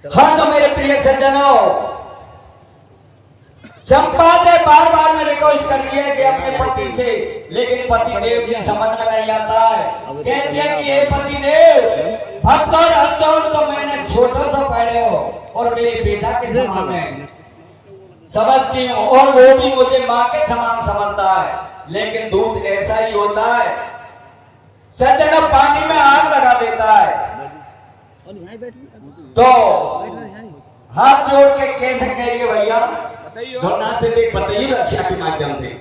हाँ तो मेरे प्रिय सज्जनों, चंपा ने बार बार में रिक्वेस्ट कर रही है कि अपने पति से, लेकिन पति देव जी समझ में नहीं आता है। कहती है कि हे पति देव, भक्त और अंधोर तो मैंने छोटा सा पहले हो और मेरे बेटा के समान है समझती हूँ, और वो भी मुझे माँ के समान समझता है, लेकिन दूध ऐसा ही होता है सज्जनों, पानी में आग लगा देता है। तो हाथ जोड़ के कैसे कहिए भैया, घटना से देख बताइए रक्षा के माध्यम से।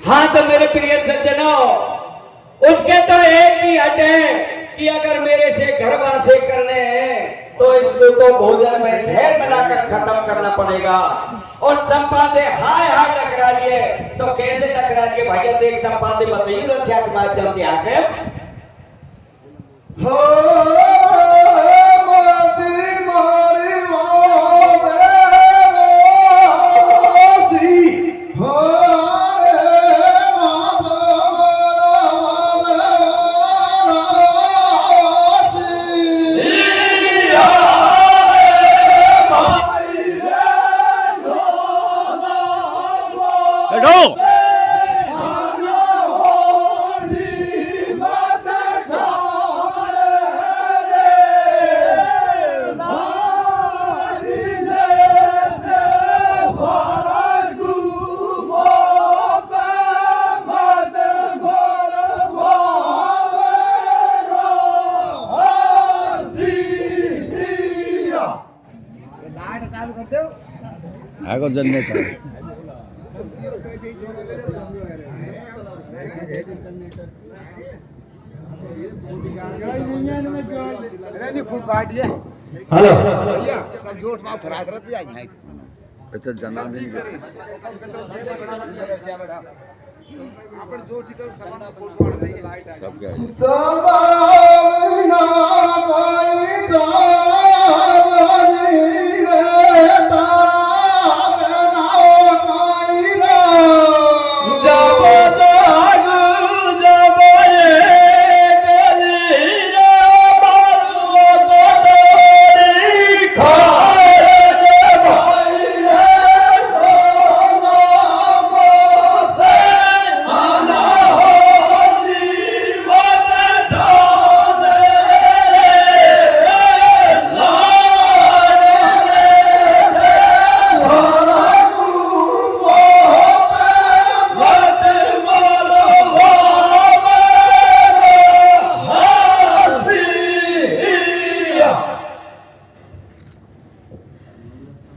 हाँ तो मेरे प्रिय सज्जनों, उसके तो एक ही हट है कि अगर मेरे से घर वासे करने हैं तो इसको भोजन में ढेर मिलाकर खत्म करना पड़ेगा। और चंपा दे हाय हाय टकरा लिए, तो कैसे टकरा लिए भैया देख चंपा दे बताइए रक्षा के माध्यम से आके हो आगो जनरेटर खूब काट दिए। हेलो भैया सब जोट में फराक रहती है। अच्छा जना भी आपण जो ठिकाण सामान फोटो काढायचा आहे, लाईट आहे सब काय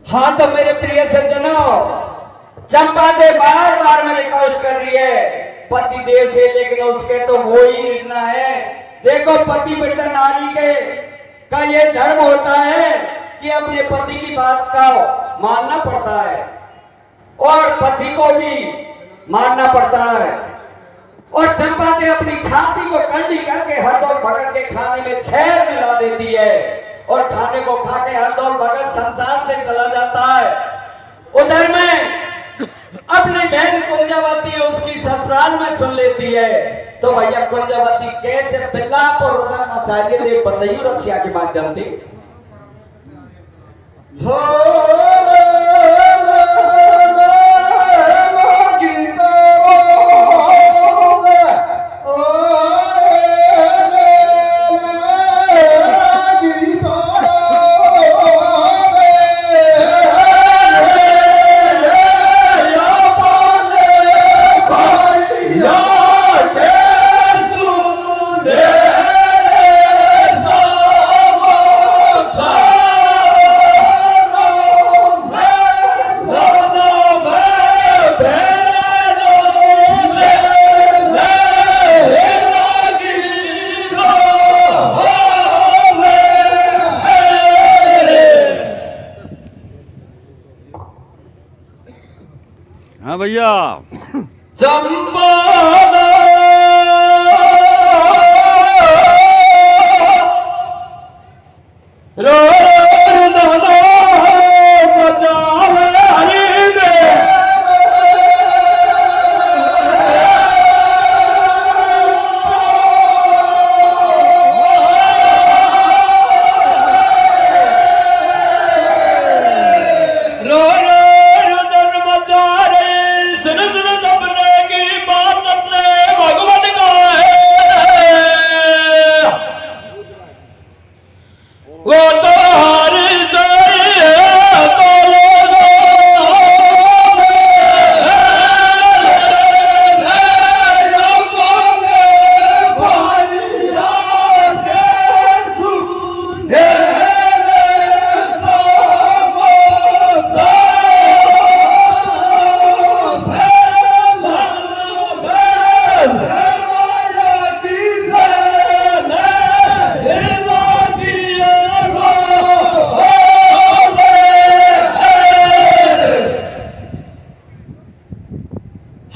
हाँ तो मेरे प्रिय सज्जनों, चंपा दे बार बार में रिक्वेस्ट कर रही है पति देव से, लेकिन उसके तो वो ही निर्णय है। देखो पति पीड़ित नारी के का ये धर्म होता है कि अपने पति की बात का मानना पड़ता है और पति को भी मानना पड़ता है। और चंपा दे अपनी छाती को कंडी करके हरदौल भगत के खाने में छेर मिला देती है और खाने को खा के हरदौल भगत संसार से चला जाता है। उधर में अपनी बहन कुंजावती उसकी ससुराल में सुन लेती है। तो भैया कुंजावती कैसे बिलाप और रुदन मचाइए थे बताइए रसिया के माध्यम से। हाँ भैया चंपा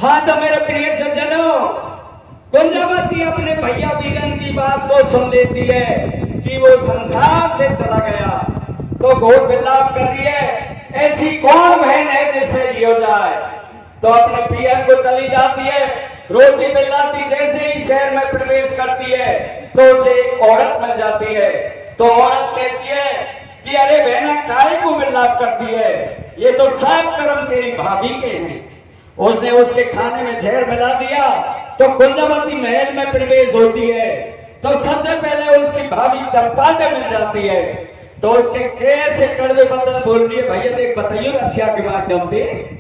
हाँ तो मेरे प्रिय सज्जनों, कुंजावती अपने भैया वीरन की बात को सुन लेती है कि वो संसार से चला गया। तो घोर विलाप कर रही है, ऐसी कौन बहन है जिससे लियो जाए। तो अपने पियर को चली जाती है, रोती बिल्लाती जैसे ही शहर में प्रवेश करती है तो उसे एक औरत मिल जाती है। तो औरत कहती है कि अरे बहना काहे को विलाप करती है, ये तो सब कर्म तेरी भाभी के हैं। उसने उसके खाने में जहर मिला दिया। तो कुंजावती महल में प्रवेश होती है तो सबसे पहले उसकी भाभी चंपा से मिल जाती है। तो उसके कैसे कड़वे वचन बोल रही है भैया देख बताइए रसिया के माध्यम से।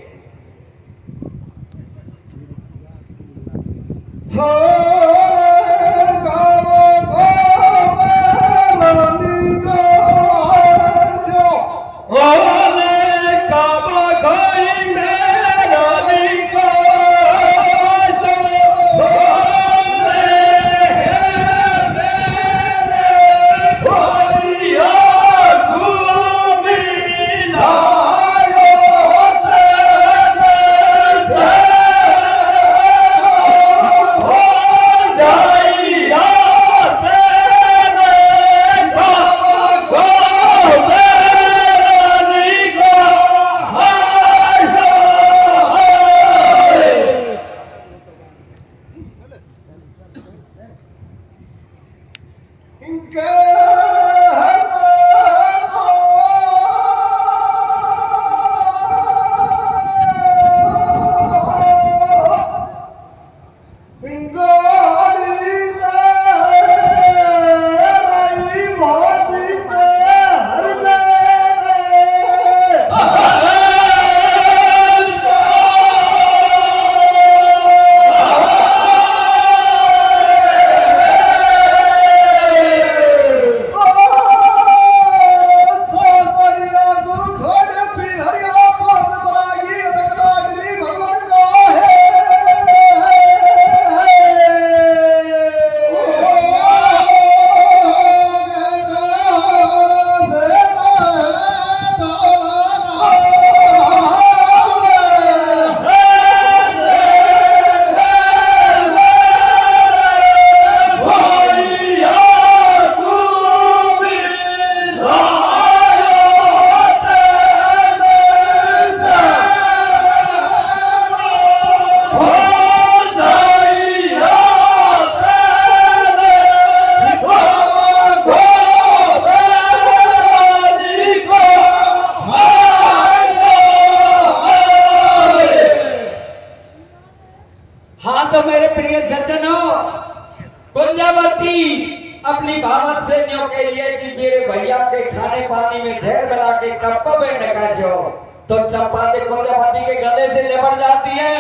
के कब को बेटे कैसे हो तो चपाती कुंजवती के गले से लिपट जाती है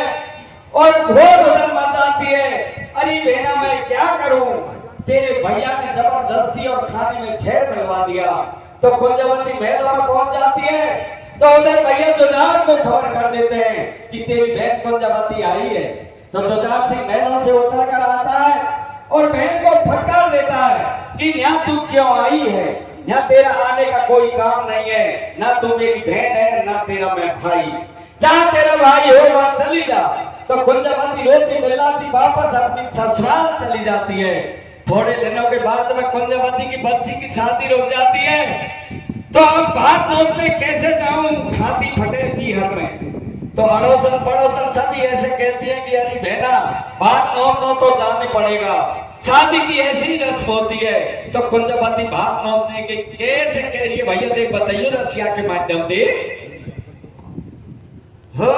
और घोर उधर मचाती है। अरे बहना मैं क्या करूं, तेरे भैया ने जबरदस्ती और खाने में छेड़ मिलवा दिया। तो कुंजवती महलों में पहुंच जाती है तो उधर भैया जुझार को खबर कर देते हैं कि तेरी बहन कुंजवती आई है। तो जुझार सिंह महलों से उतर कर आता है और बहन को फटकार देता है कि यहाँ तू क्यों आई है, यहाँ तेरा आने का कोई काम नहीं है, ना तू मेरी बहन है ना तेरा मैं भाई, जहाँ तेरा भाई हो वहां चली जा। तो कुंजवती रोती मिलाती वापस अपनी ससुराल चली जाती है। थोड़े दिनों के बाद में कुंजवती की बच्ची की शादी रुक जाती है। तो अब बात नोट पे कैसे जाऊं, छाती फटेगी हर में। तो अड़ोसन पड़ोसन सभी ऐसे कहती है कि अरे बहना बात नोट तो जाने पड़ेगा, शादी की ऐसी रस्म होती है। तो कुंजवती बात नोटने के कैसे कह रही है, भैया देख बताइए रसिया के माध्यम से। हो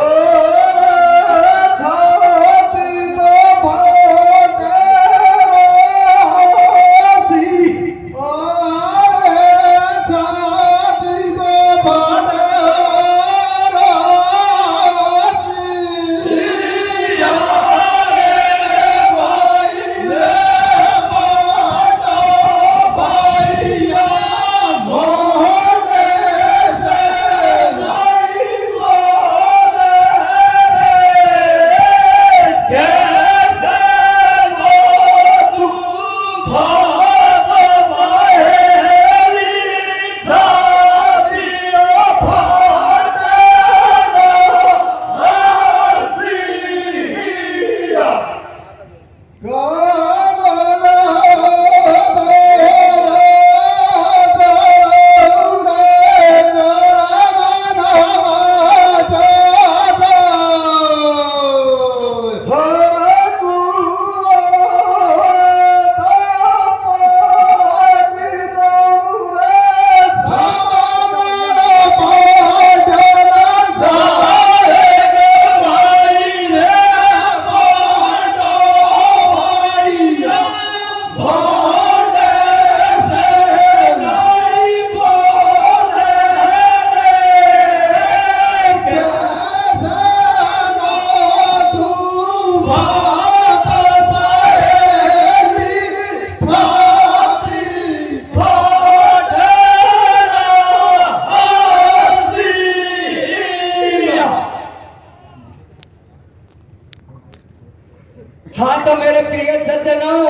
हाँ तो मेरे प्रिय सज्जनों,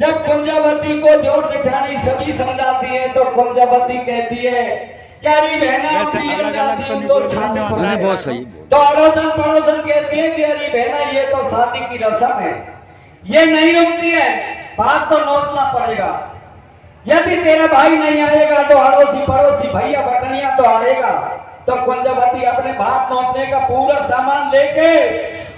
जब कुंजवती को जोर जेठानी सभी समझाती है तो कुंजवती कहती है क्या री बहना पियर जाती हूँ तो छाती पकड़ा। बहुत सही। तो अड़ोसन पड़ोसन कहती है कि अरे बहना ये तो शादी की रस्म है, ये नहीं रुकती है, बात तो नोटना पड़ेगा। यदि तेरा भाई नहीं आएगा तो अड़ोसी पड़ोसी भैया बटनिया तो आएगा। तो कुंजवती अपने भात नोटने का पूरा सामान लेके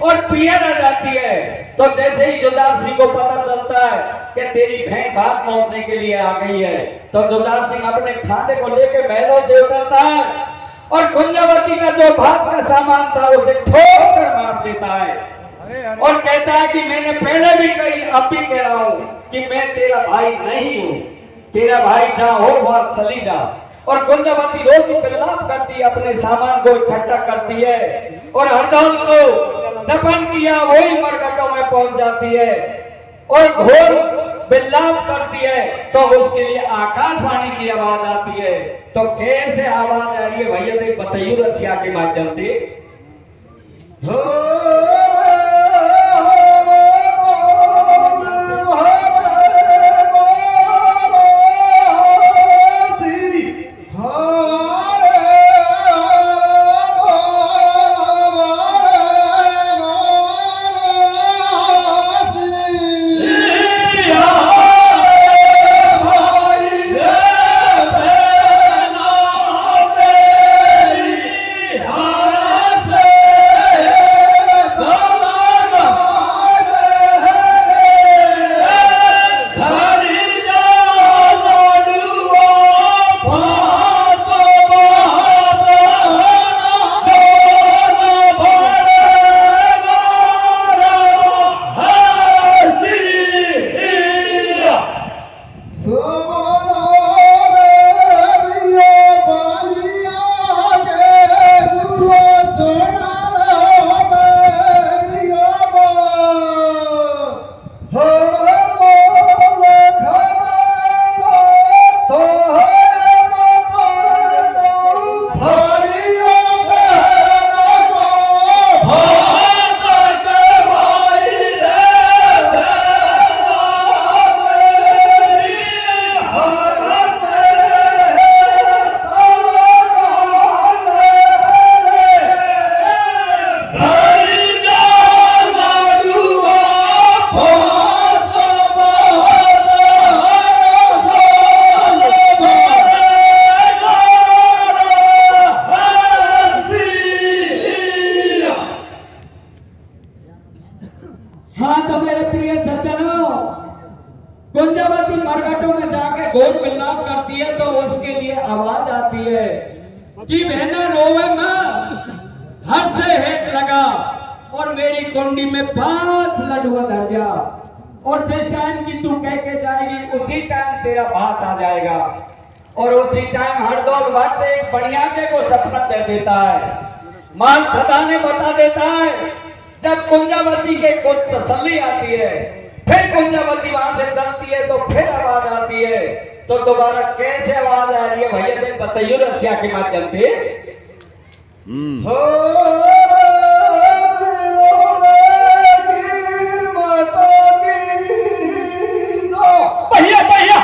और पियर आ जाती है। तो जैसे ही जुझार सिंह को पता चलता है कि तेरी बहन भात नोटने के लिए आ गई है, तो जुझार सिंह अपने खाने को लेके महलों से उतरता है और कुंजवती का जो भात का सामान था उसे ठोक कर मार देता है और कहता है कि मैंने पहले भी कही, अब भी कह रहा हूं कि मैं तेरा भाई नहीं हूं, तेरा भाई जहां हो वहां चली जा। और कुंजवती रोती विलाप करती है, अपने सामान को इकट्ठा करती है और हरदौल को दफन किया वही मरकटों में पहुंच जाती है और घोर विलाप करती है। तो उसके लिए आकाशवाणी की आवाज आती है। तो कैसे आवाज आ रही है भैया देख बताइए रसिया के माध्यम से। कि बहना रोवे मां हर से हेत लगा और मेरी कुंडी में 5 लड्डुआ धर जा और जिस टाइम की तू कह के जाएगी उसी टाइम तेरा भात आ जाएगा और उसी टाइम हरदौल वक्त एक बढ़िया के को सपना दे देता है। मां खता ने बता देता है जब कुंजावती के को तसल्ली आती है फिर कुंजावती वहां से चलती है तो फिर आवाज आती है तो दोबारा कैसे आवाज आ रही है भैया देख बताइए रसिया के माध्यम से। भैया भैया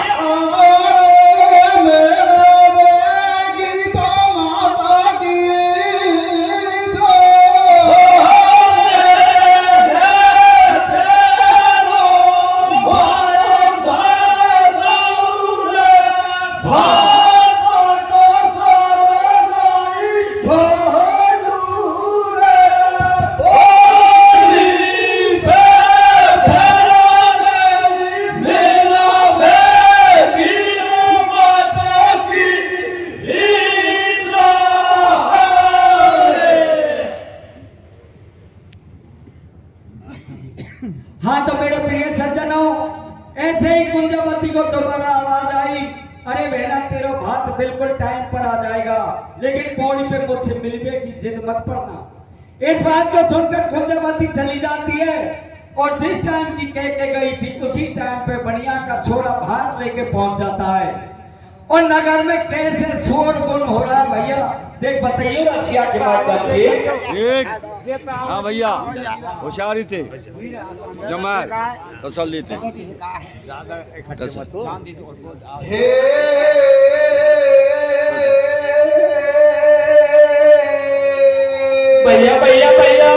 हाँ तो मेरे प्रिय सज्जनों ऐसे ही कुंजावती को दोबारा आवाज आई अरे बहना तेरा भात बिल्कुल टाइम पर आ जाएगा लेकिन पौड़ी पे मुझसे मिलने की जिद मत पड़ना। इस बात को सुनकर कुंजावती चली जाती है और जिस टाइम की कह के गई थी उसी टाइम पे बढ़िया का छोरा भात लेके पहुंच जाता है और नगर में कैसे शोर गुन हो रहा है भैया देख बताइए रसिया के माध्यम से। हाँ भैया होशियारी थे जमा तसल्ली थे भैया भैया भैया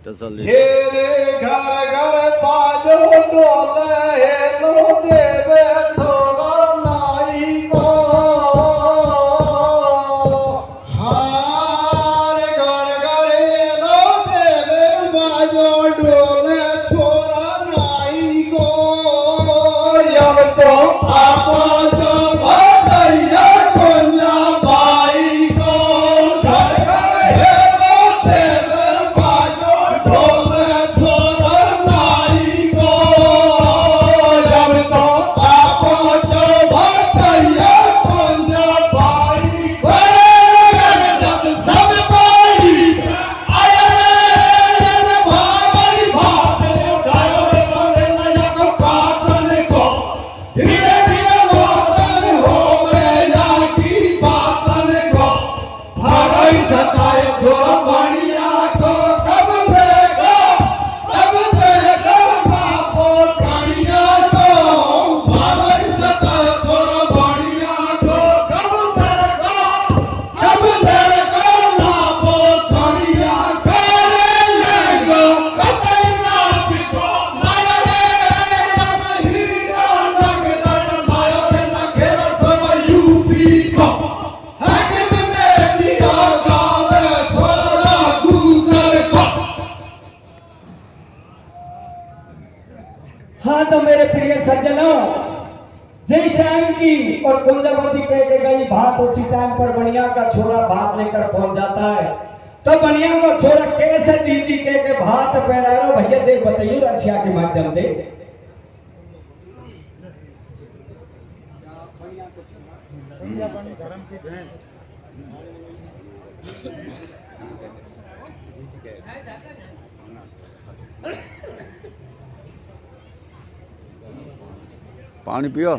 तसल्ली हेरे घर घर बाजो डोले हेलो देवे छोड़ा नाई को हार घर घर हेलो देवे बाजो डोले छोड़ा नाई को अब तो आपा जो भैया कोन्या भाई को घर घर हेलो देवे बाजो डोले छोड़ा नाई को जब तो आपा जो भैया कोन्या भाई को जब सब भाई आया रे भाई भाते उठायो रे नया को पासन को धीरे धीरे मोतन हो गया की पासन को भाई सताए छोरा बढ़िया को कब देगा बापो बढ़िया को भाई सताए छोरा बढ़िया को कब देगा बापो बढ़िया करे लेगो कतैना पिको लाया रे जब हीरा लगदन लाया रे लखेरा छोरा यूपी को हाकिम ने दिया गावे छोरा गुजर को। हाँ तो मेरे प्रिय सज्जनों जिस टाइम की और कुंजावती कह के गई भात उसी टाइम पर बनिया का छोरा भात लेकर पहुंच जाता है तो बनिया का छोरा कैसे जी कह के भात पहरा रहा भैया देख बताइए रसिया के माध्यम से। पानी पियो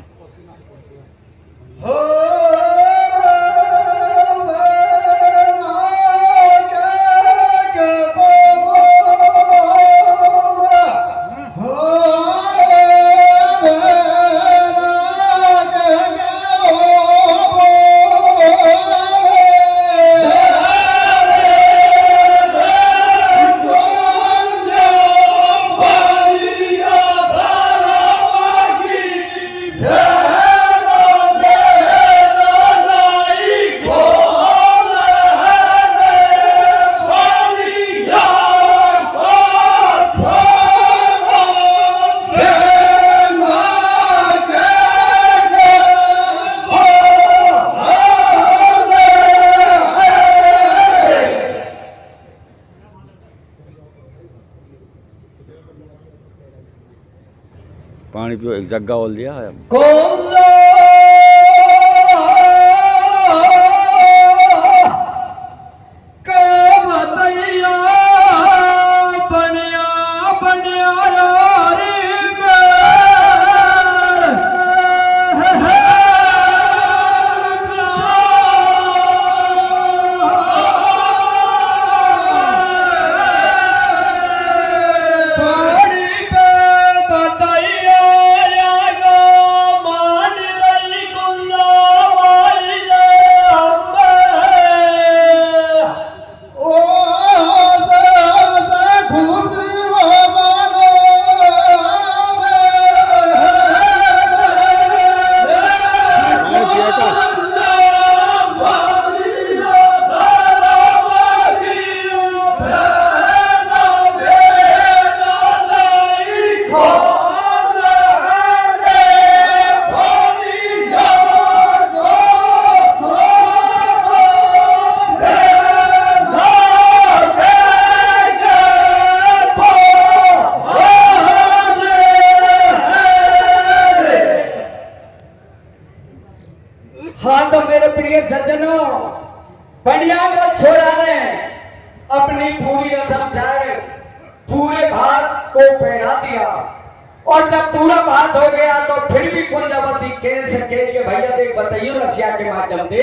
Yeah! पानी पियो, एक जग्गा और लिया है। कोंदो के मतैया बनिया बनिया यारी हाँ तो मेरे प्रिय सज्जनों, बढ़िया को छोड़ा ने अपनी पूरी रस्म चार पूरे भात को पहना दिया, और जब पूरा भात हो गया तो फिर भी कुंजवती केस के लिए भैया देख बताइए रसिया के माध्यम से